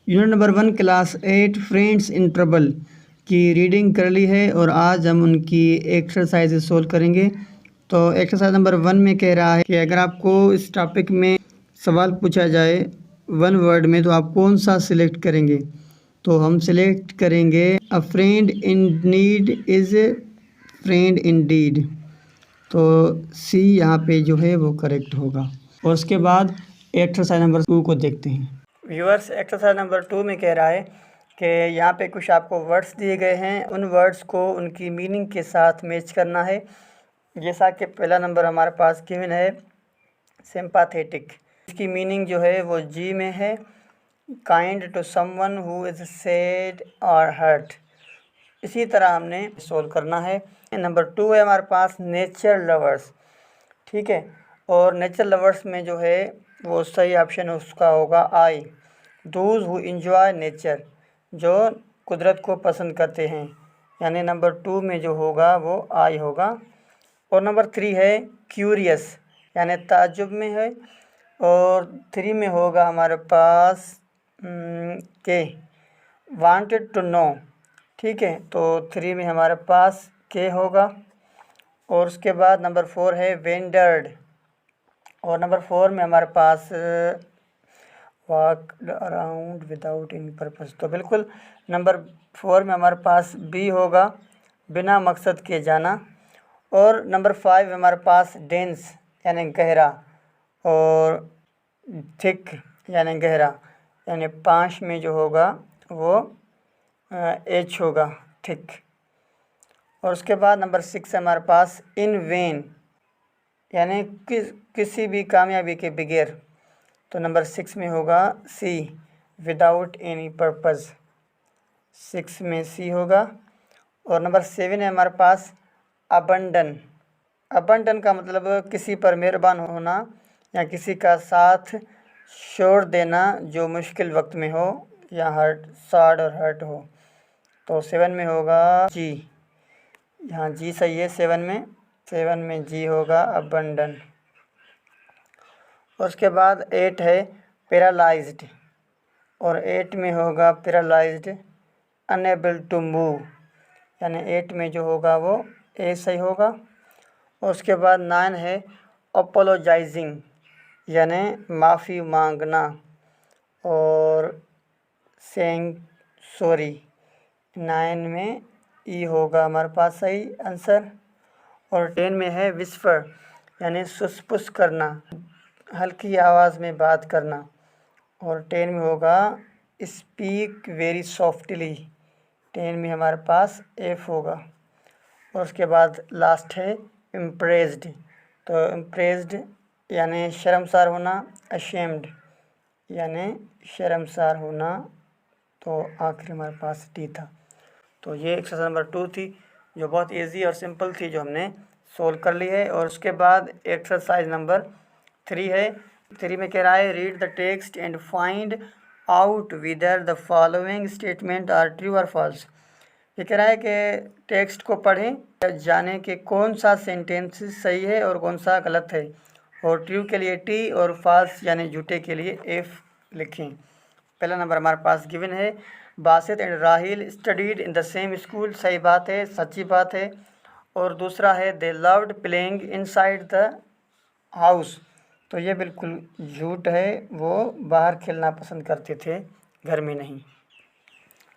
Unit number 1 class 8 friends in trouble की reading कर ली है और आज हम उनकी एक्सरसाइज सोल्व करेंगे। तो एक्सरसाइज नंबर 1 में कह रहा है कि अगर आपको इस टॉपिक में सवाल पूछा जाए 1 वर्ड में तो आप कौन सा सिलेक्ट करेंगे। तो हम सिलेक्ट करेंगे a friend in need is friend in deed. तो सी यहाँ पे जो है वो करेक्ट होगा। और उसके बाद एक्सरसाइज नंबर 2 को देखते हैं। व्यूअर्स, एक्सरसाइज नंबर 2 में कह रहा है कि यहाँ पे कुछ आपको वर्ड्स दिए गए हैं, उन वर्ड्स को उनकी मीनिंग के साथ मैच करना है। जैसा कि पहला नंबर हमारे पास गिवन है सिंपैथेटिक, इसकी मीनिंग जो है वो जी में है, kind to someone who is sad और हर्ट। इसी तरह हमने सोल्व करना है। नंबर 2 है हमारे पास नेचर लवर्स, ठीक है। और नेचर लवर्स में जो है वो सही ऑप्शन उसका होगा आई, दोज हु इंजॉय नेचर, जो कुदरत को पसंद करते हैं, यानी नंबर 2 में जो होगा वो आई होगा। और नंबर 3 है क्यूरियस, यानी ताज्जुब में है, और 3 में होगा हमारे पास के वांटेड टू नो, ठीक है। तो 3 में हमारे पास के होगा। और उसके बाद नंबर 4 है वेंडर्ड, और नंबर 4 में हमारे पास walk around without any purpose. तो बिल्कुल नंबर 4 में हमारे पास बी होगा, बिना मकसद के जाना। और नंबर 5 हमारे पास डेंस यानी गहरा, और थिक यानी गहरा, यानी 5 में जो होगा वो एच होगा, थिक। और उसके बाद नंबर 6 हमारे पास इन वेन, यानी किसी भी कामयाबी के बगैर। तो नंबर 6 में होगा सी, विदाउट एनी पर्पस, 6 में सी होगा। और नंबर 7 है हमारे पास अबंडन। अबंडन का मतलब किसी पर मेहरबान होना या किसी का साथ छोड़ देना जो मुश्किल वक्त में हो या हर्ट, सैड और हर्ट हो। तो 7 में होगा जी, यहाँ जी सही है। 7 में जी होगा अबंडन। और उसके बाद 8 है पैरालाइज्ड, और 8 में होगा पैरालाइज्ड अनएबल टू मूव, यानी 8 में जो होगा वो ए सही होगा। और उसके बाद 9 है अपोलोजाइजिंग, यानी माफ़ी मांगना और सेइंग सॉरी, 9 में ई होगा हमारे पास सही आंसर। और 10 में है विस्पर, यानी सुसपुस करना, हल्की आवाज़ में बात करना, और 10 में होगा स्पीक वेरी सॉफ्टली, 10 में हमारे पास एफ होगा। और उसके बाद लास्ट है इम्प्रेस्ड, तो इम्प्रेस्ड यानी शर्मसार होना, अशेम्ड यानी शर्मसार होना, तो आखिर हमारे पास डी था। तो ये एक्सरसाइज नंबर 2 थी जो बहुत इजी और सिंपल थी, जो हमने सोल्व कर ली है। और उसके बाद एक्सरसाइज नंबर 3 है। 3 में कह रहा है read the text and find out whether the following statement are true और फॉल्स। ये कह रहा है कि टेक्स्ट को पढ़ें, जाने कि कौन सा सेंटेंस सही है और कौन सा गलत है, और ट्रू के लिए टी और फॉल्स यानी झूठे के लिए एफ लिखें। पहला नंबर हमारे पास गिवन है Basit and Rahil studied in the same school, सही बात है, सच्ची बात है। और दूसरा है they loved playing inside the house, तो ये बिल्कुल झूठ है, वो बाहर खेलना पसंद करते थे, घर में नहीं।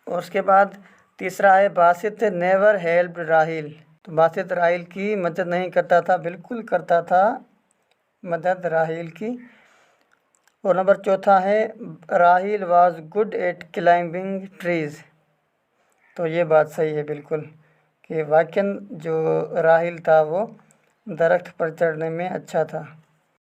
और उसके बाद तीसरा है बासित नेवर हेल्प राहिल, तो बासित राहिल की मदद नहीं करता था, बिल्कुल करता था मदद राहिल की। और नंबर चौथा है Rahil was good at climbing trees, तो ये बात सही है बिल्कुल कि वाकई जो राहिल था वो दरख्त पर चढ़ने में अच्छा था।